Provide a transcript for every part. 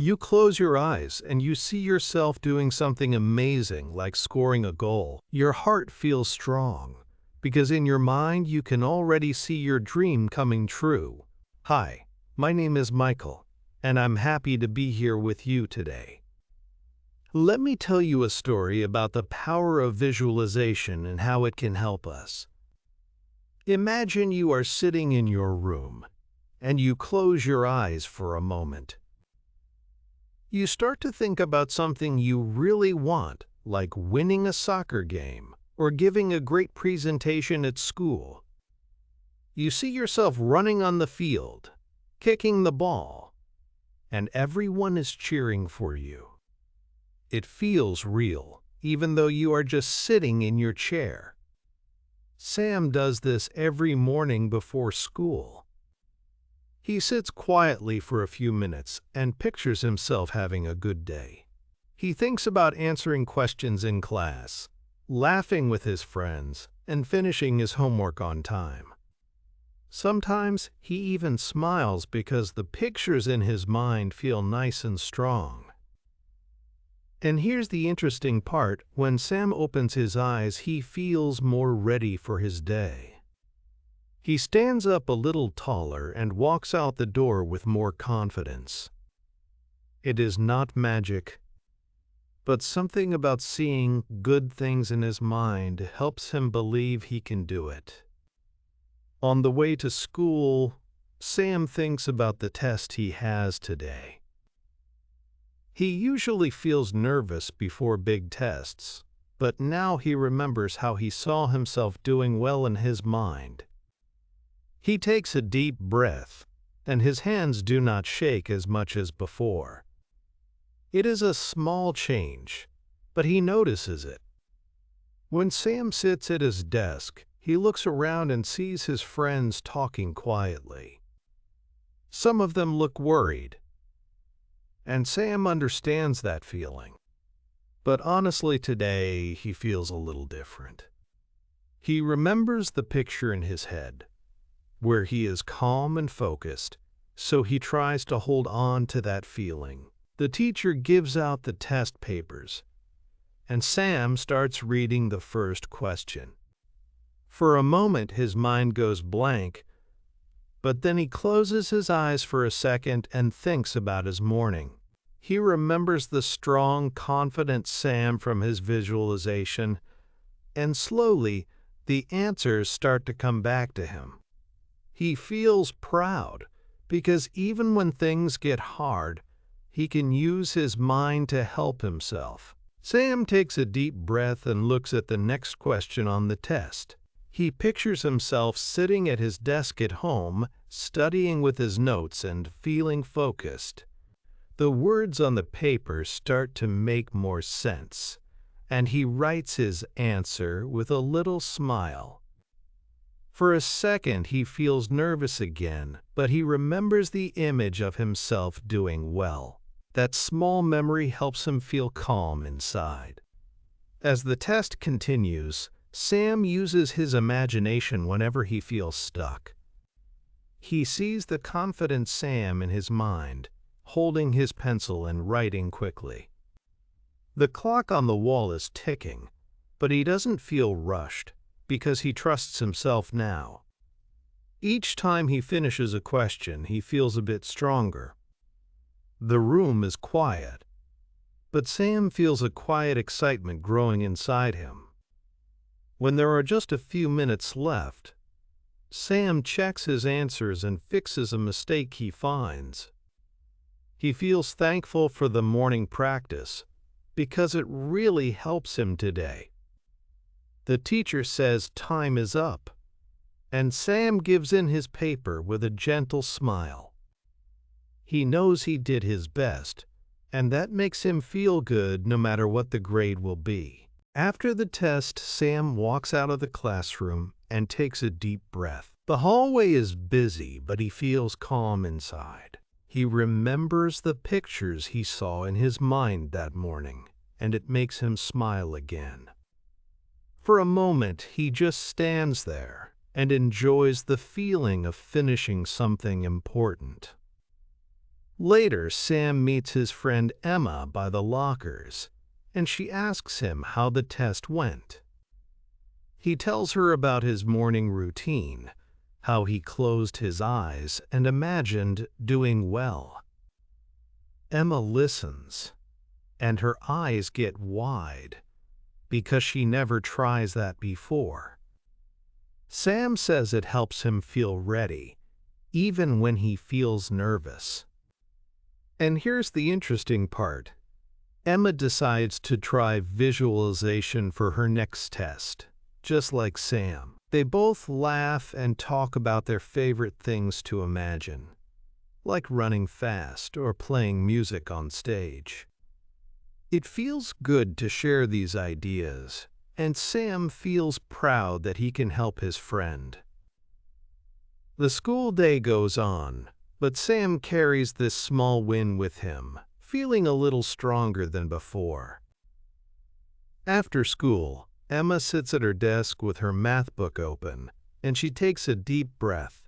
You close your eyes and you see yourself doing something amazing like scoring a goal. Your heart feels strong because in your mind you can already see your dream coming true. Hi, my name is Michael, and I'm happy to be here with you today. Let me tell you a story about the power of visualization and how it can help us. Imagine you are sitting in your room and you close your eyes for a moment. You start to think about something you really want, like winning a soccer game or giving a great presentation at school. You see yourself running on the field, kicking the ball, and everyone is cheering for you. It feels real, even though you are just sitting in your chair. Sam does this every morning before school. He sits quietly for a few minutes and pictures himself having a good day. He thinks about answering questions in class, laughing with his friends, and finishing his homework on time. Sometimes he even smiles because the pictures in his mind feel nice and strong. And here's the interesting part: when Sam opens his eyes, he feels more ready for his day. He stands up a little taller and walks out the door with more confidence. It is not magic, but something about seeing good things in his mind helps him believe he can do it. On the way to school, Sam thinks about the test he has today. He usually feels nervous before big tests, but now he remembers how he saw himself doing well in his mind. He takes a deep breath, and his hands do not shake as much as before. It is a small change, but he notices it. When Sam sits at his desk, he looks around and sees his friends talking quietly. Some of them look worried, and Sam understands that feeling. But honestly, today he feels a little different. He remembers the picture in his head, where he is calm and focused, so he tries to hold on to that feeling. The teacher gives out the test papers, and Sam starts reading the first question. For a moment his mind goes blank, but then he closes his eyes for a second and thinks about his morning. He remembers the strong, confident Sam from his visualization, and slowly the answers start to come back to him. He feels proud because even when things get hard, he can use his mind to help himself. Sam takes a deep breath and looks at the next question on the test. He pictures himself sitting at his desk at home, studying with his notes and feeling focused. The words on the paper start to make more sense, and he writes his answer with a little smile. For a second he feels nervous again, but he remembers the image of himself doing well. That small memory helps him feel calm inside. As the test continues, Sam uses his imagination whenever he feels stuck. He sees the confident Sam in his mind, holding his pencil and writing quickly. The clock on the wall is ticking, but he doesn't feel rushed, because he trusts himself now. Each time he finishes a question, he feels a bit stronger. The room is quiet, but Sam feels a quiet excitement growing inside him. When there are just a few minutes left, Sam checks his answers and fixes a mistake he finds. He feels thankful for the morning practice because it really helps him today. The teacher says time is up, and Sam gives in his paper with a gentle smile. He knows he did his best, and that makes him feel good no matter what the grade will be. After the test, Sam walks out of the classroom and takes a deep breath. The hallway is busy, but he feels calm inside. He remembers the pictures he saw in his mind that morning, and it makes him smile again. For a moment, he just stands there and enjoys the feeling of finishing something important. Later, Sam meets his friend Emma by the lockers, and she asks him how the test went. He tells her about his morning routine, how he closed his eyes and imagined doing well. Emma listens, and her eyes get wide, because she never tries that before. Sam says it helps him feel ready, even when he feels nervous. And here's the interesting part. Emma decides to try visualization for her next test, just like Sam. They both laugh and talk about their favorite things to imagine, like running fast or playing music on stage. It feels good to share these ideas, and Sam feels proud that he can help his friend. The school day goes on, but Sam carries this small win with him, feeling a little stronger than before. After school, Emma sits at her desk with her math book open, and she takes a deep breath.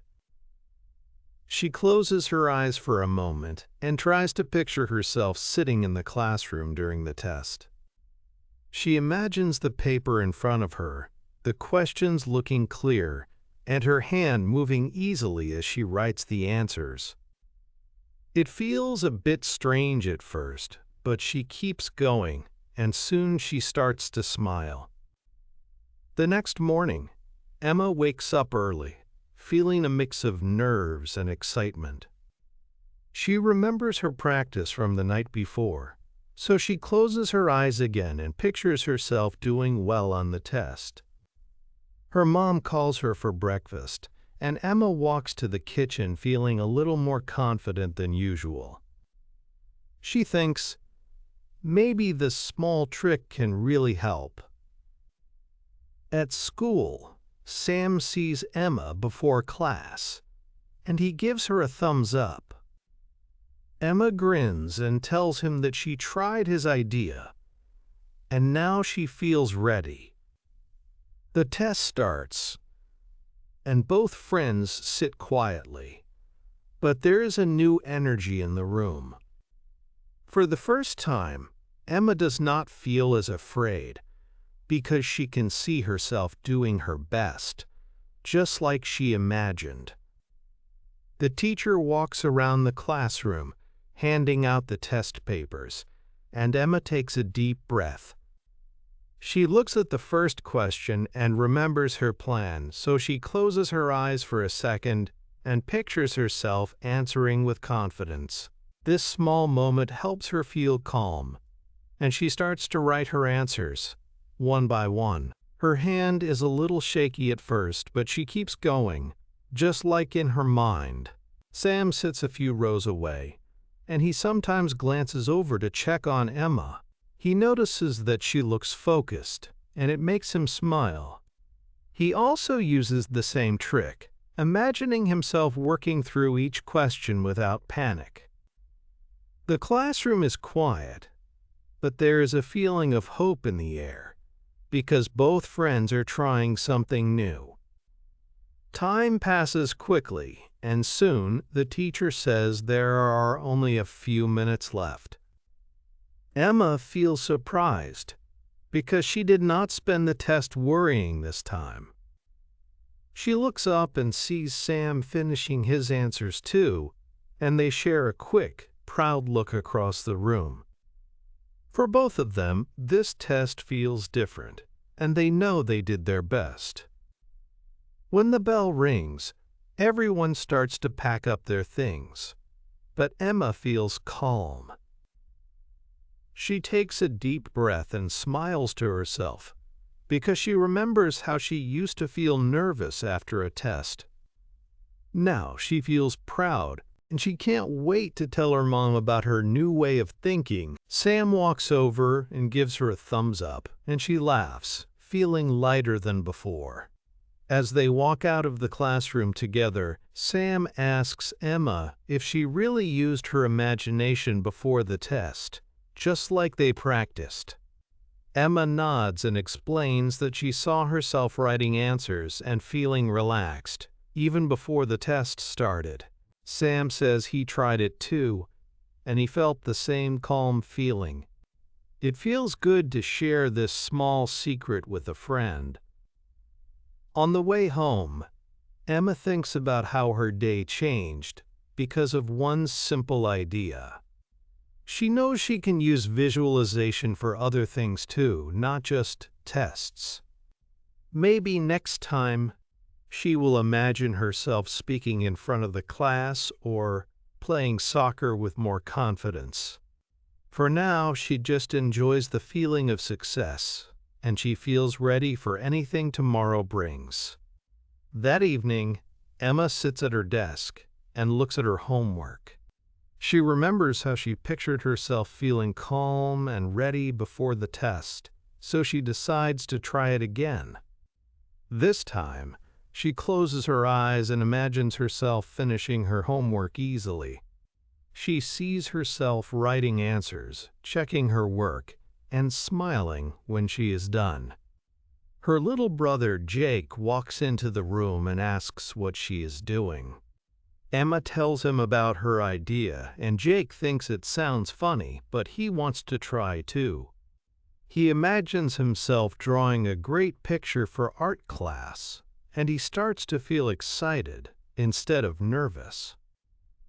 She closes her eyes for a moment and tries to picture herself sitting in the classroom during the test. She imagines the paper in front of her, the questions looking clear, and her hand moving easily as she writes the answers. It feels a bit strange at first, but she keeps going, and soon she starts to smile. The next morning, Emma wakes up early, feeling a mix of nerves and excitement. She remembers her practice from the night before, so she closes her eyes again and pictures herself doing well on the test. Her mom calls her for breakfast, and Emma walks to the kitchen feeling a little more confident than usual. She thinks, maybe this small trick can really help. At school, Sam sees Emma before class, and he gives her a thumbs up. Emma grins and tells him that she tried his idea, and now she feels ready. The test starts, and both friends sit quietly, but there is a new energy in the room. For the first time, Emma does not feel as afraid, because she can see herself doing her best, just like she imagined. The teacher walks around the classroom, handing out the test papers, and Emma takes a deep breath. She looks at the first question and remembers her plan, so she closes her eyes for a second and pictures herself answering with confidence. This small moment helps her feel calm, and she starts to write her answers, one by one. Her hand is a little shaky at first, but she keeps going, just like in her mind. Sam sits a few rows away, and he sometimes glances over to check on Emma. He notices that she looks focused, and it makes him smile. He also uses the same trick, imagining himself working through each question without panic. The classroom is quiet, but there is a feeling of hope in the air, because both friends are trying something new. Time passes quickly, and soon the teacher says there are only a few minutes left. Emma feels surprised, because she did not spend the test worrying this time. She looks up and sees Sam finishing his answers too, and they share a quick, proud look across the room. For both of them, this test feels different, and they know they did their best. When the bell rings, everyone starts to pack up their things, but Emma feels calm. She takes a deep breath and smiles to herself, because she remembers how she used to feel nervous after a test. Now she feels proud, and she can't wait to tell her mom about her new way of thinking. Sam walks over and gives her a thumbs up, and she laughs, feeling lighter than before. As they walk out of the classroom together, Sam asks Emma if she really used her imagination before the test, just like they practiced. Emma nods and explains that she saw herself writing answers and feeling relaxed, even before the test started. Sam says he tried it too, and he felt the same calm feeling. It feels good to share this small secret with a friend. On the way home, Emma thinks about how her day changed because of one simple idea. She knows she can use visualization for other things too, not just tests. Maybe next time she will imagine herself speaking in front of the class or playing soccer with more confidence. For now, she just enjoys the feeling of success, and she feels ready for anything tomorrow brings. That evening, Emma sits at her desk and looks at her homework. She remembers how she pictured herself feeling calm and ready before the test, so she decides to try it again. This time, she closes her eyes and imagines herself finishing her homework easily. She sees herself writing answers, checking her work, and smiling when she is done. Her little brother Jake walks into the room and asks what she is doing. Emma tells him about her idea, and Jake thinks it sounds funny, but he wants to try too. He imagines himself drawing a great picture for art class, and he starts to feel excited instead of nervous.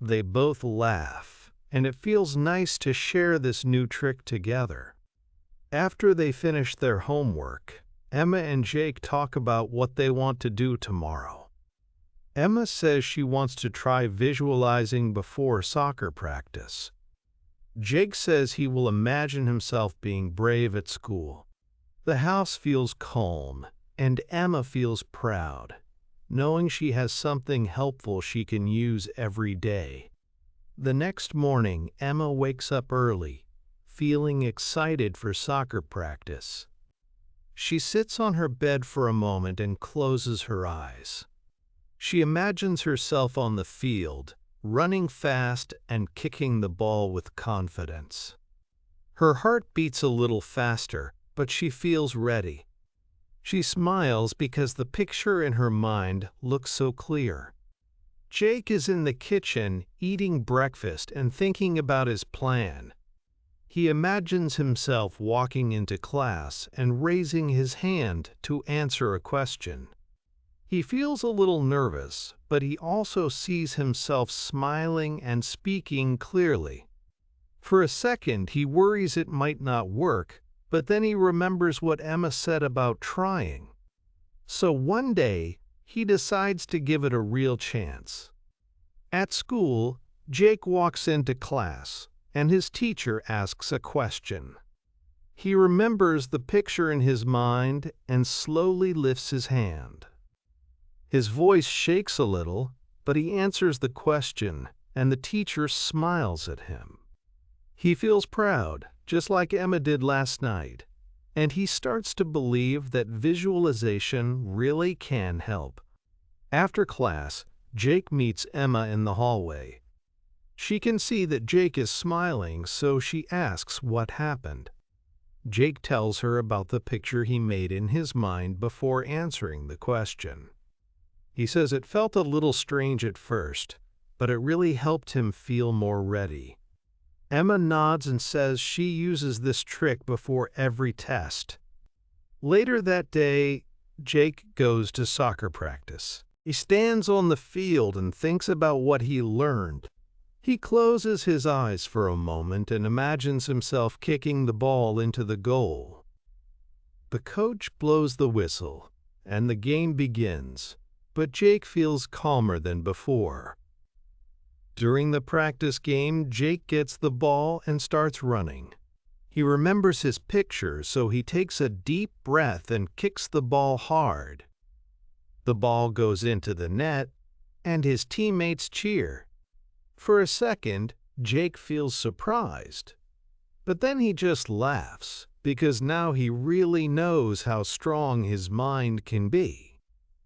They both laugh, and it feels nice to share this new trick together. After they finish their homework, Emma and Jake talk about what they want to do tomorrow. Emma says she wants to try visualizing before soccer practice. Jake says he will imagine himself being brave at school. The house feels calm, and Emma feels proud, knowing she has something helpful she can use every day. The next morning, Emma wakes up early, feeling excited for soccer practice. She sits on her bed for a moment and closes her eyes. She imagines herself on the field, running fast and kicking the ball with confidence. Her heart beats a little faster, but she feels ready. She smiles because the picture in her mind looks so clear. Jake is in the kitchen eating breakfast and thinking about his plan. He imagines himself walking into class and raising his hand to answer a question. He feels a little nervous, but he also sees himself smiling and speaking clearly. For a second, he worries it might not work, but then he remembers what Emma said about trying. So one day, he decides to give it a real chance. At school, Jake walks into class, and his teacher asks a question. He remembers the picture in his mind and slowly lifts his hand. His voice shakes a little, but he answers the question, and the teacher smiles at him. He feels proud, just like Emma did last night, and he starts to believe that visualization really can help. After class, Jake meets Emma in the hallway. She can see that Jake is smiling, so she asks what happened. Jake tells her about the picture he made in his mind before answering the question. He says it felt a little strange at first, but it really helped him feel more ready. Emma nods and says she uses this trick before every test. Later that day, Jake goes to soccer practice. He stands on the field and thinks about what he learned. He closes his eyes for a moment and imagines himself kicking the ball into the goal. The coach blows the whistle, and the game begins, but Jake feels calmer than before. During the practice game, Jake gets the ball and starts running. He remembers his picture, so he takes a deep breath and kicks the ball hard. The ball goes into the net, and his teammates cheer. For a second, Jake feels surprised. But then he just laughs, because now he really knows how strong his mind can be.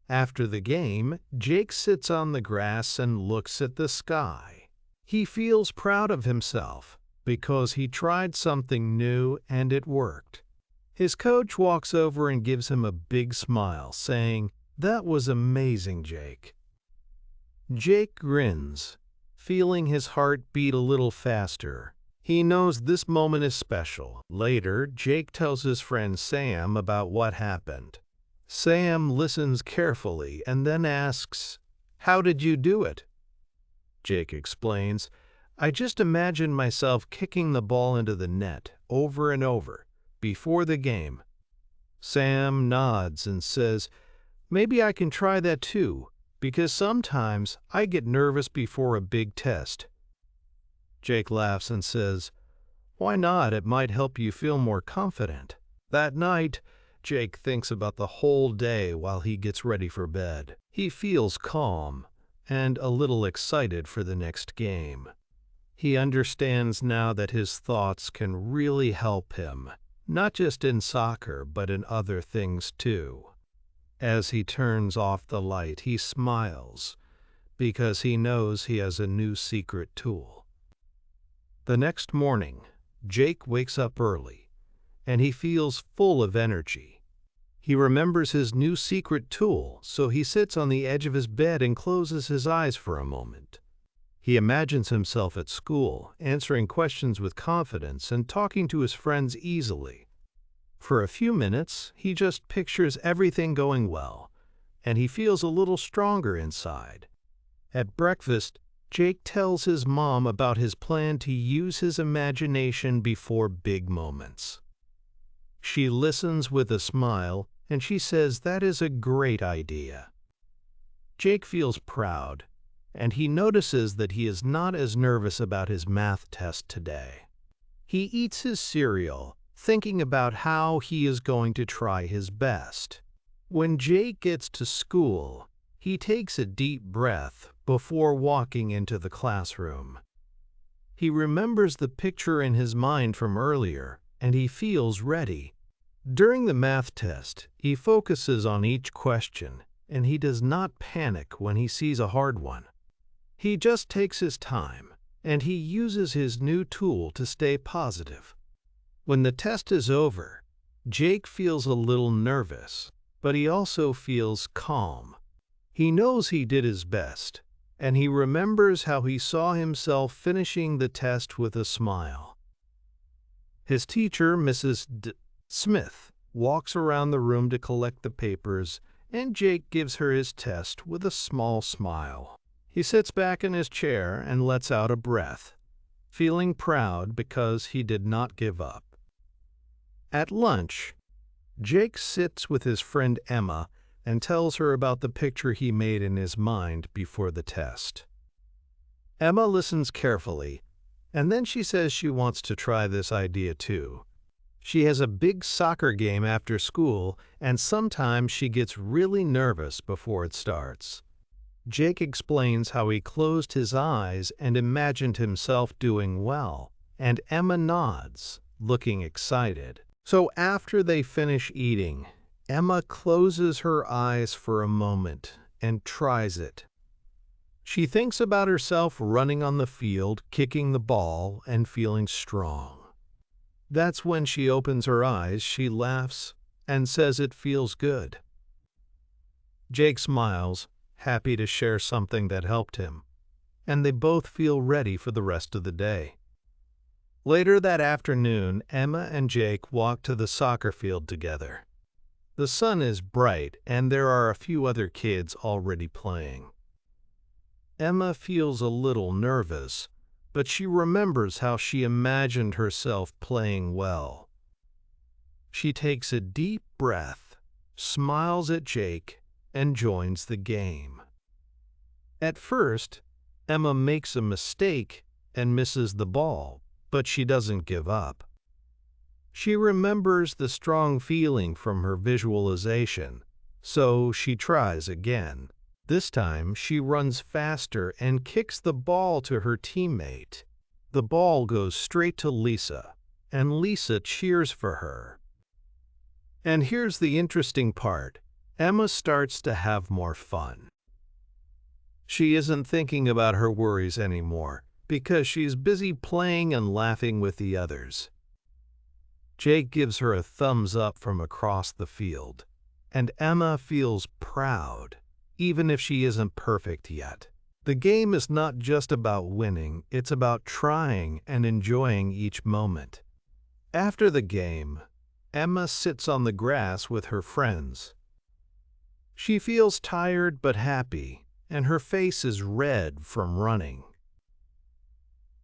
After the game, Jake sits on the grass and looks at the sky. He feels proud of himself because he tried something new and it worked. His coach walks over and gives him a big smile, saying, "That was amazing, Jake." Jake grins, feeling his heart beat a little faster. He knows this moment is special. Later, Jake tells his friend Sam about what happened. Sam listens carefully and then asks, "How did you do it?" Jake explains, "I just imagined myself kicking the ball into the net over and over before the game." Sam nods and says, "Maybe I can try that too, because sometimes I get nervous before a big test." Jake laughs and says, "Why not? It might help you feel more confident." That night, Jake thinks about the whole day while he gets ready for bed. He feels calm and a little excited for the next game. He understands now that his thoughts can really help him, not just in soccer, but in other things too. As he turns off the light, he smiles because he knows he has a new secret tool. The next morning, Jake wakes up early, and he feels full of energy. He remembers his new secret tool, so he sits on the edge of his bed and closes his eyes for a moment. He imagines himself at school, answering questions with confidence and talking to his friends easily. For a few minutes, he just pictures everything going well, and he feels a little stronger inside. At breakfast, Jake tells his mom about his plan to use his imagination before big moments. She listens with a smile, and she says that is a great idea. Jake feels proud, and he notices that he is not as nervous about his math test today. He eats his cereal, thinking about how he is going to try his best. When Jake gets to school, he takes a deep breath before walking into the classroom. He remembers the picture in his mind from earlier, and he feels ready. During the math test, he focuses on each question, and he does not panic when he sees a hard one. He just takes his time, and he uses his new tool to stay positive. When the test is over, Jake feels a little nervous, but he also feels calm. He knows he did his best, and he remembers how he saw himself finishing the test with a smile. His teacher, Mrs. Smith, walks around the room to collect the papers, and Jake gives her his test with a small smile. He sits back in his chair and lets out a breath, feeling proud because he did not give up. At lunch, Jake sits with his friend Emma and tells her about the picture he made in his mind before the test. Emma listens carefully, and then she says she wants to try this idea too. She has a big soccer game after school, and sometimes she gets really nervous before it starts. Jake explains how he closed his eyes and imagined himself doing well, and Emma nods, looking excited. So after they finish eating, Emma closes her eyes for a moment and tries it. She thinks about herself running on the field, kicking the ball, and feeling strong. That's when she opens her eyes, she laughs, and says it feels good. Jake smiles, happy to share something that helped him, and they both feel ready for the rest of the day. Later that afternoon, Emma and Jake walk to the soccer field together. The sun is bright, and there are a few other kids already playing. Emma feels a little nervous, but she remembers how she imagined herself playing well. She takes a deep breath, smiles at Jake, and joins the game. At first, Emma makes a mistake and misses the ball, but she doesn't give up. She remembers the strong feeling from her visualization, so she tries again. This time, she runs faster and kicks the ball to her teammate. The ball goes straight to Lisa, and Lisa cheers for her. And here's the interesting part. Emma starts to have more fun. She isn't thinking about her worries anymore, because she's busy playing and laughing with the others. Jake gives her a thumbs up from across the field, and Emma feels proud, even if she isn't perfect yet. The game is not just about winning, it's about trying and enjoying each moment. After the game, Emma sits on the grass with her friends. She feels tired but happy, and her face is red from running.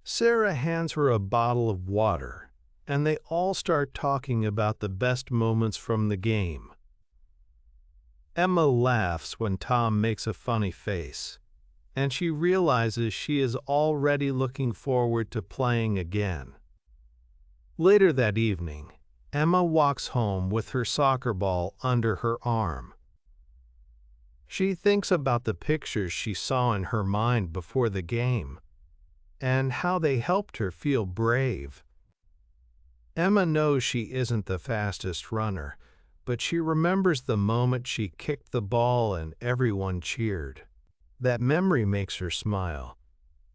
Sarah hands her a bottle of water, and they all start talking about the best moments from the game. Emma laughs when Tom makes a funny face, and she realizes she is already looking forward to playing again. Later that evening, Emma walks home with her soccer ball under her arm. She thinks about the pictures she saw in her mind before the game, and how they helped her feel brave. Emma knows she isn't the fastest runner, but she remembers the moment she kicked the ball and everyone cheered. That memory makes her smile,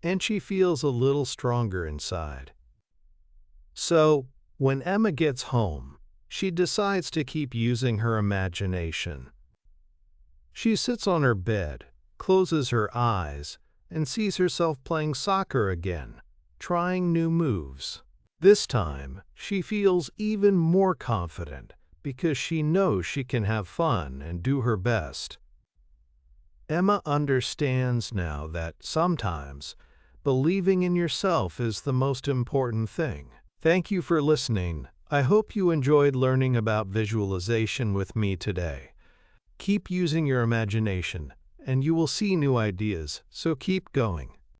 and she feels a little stronger inside. So, when Emma gets home, she decides to keep using her imagination. She sits on her bed, closes her eyes, and sees herself playing soccer again, trying new moves. This time, she feels even more confident because she knows she can have fun and do her best. Emma understands now that sometimes believing in yourself is the most important thing. Thank you for listening. I hope you enjoyed learning about visualization with me today. Keep using your imagination, and you will see new ideas, so keep going.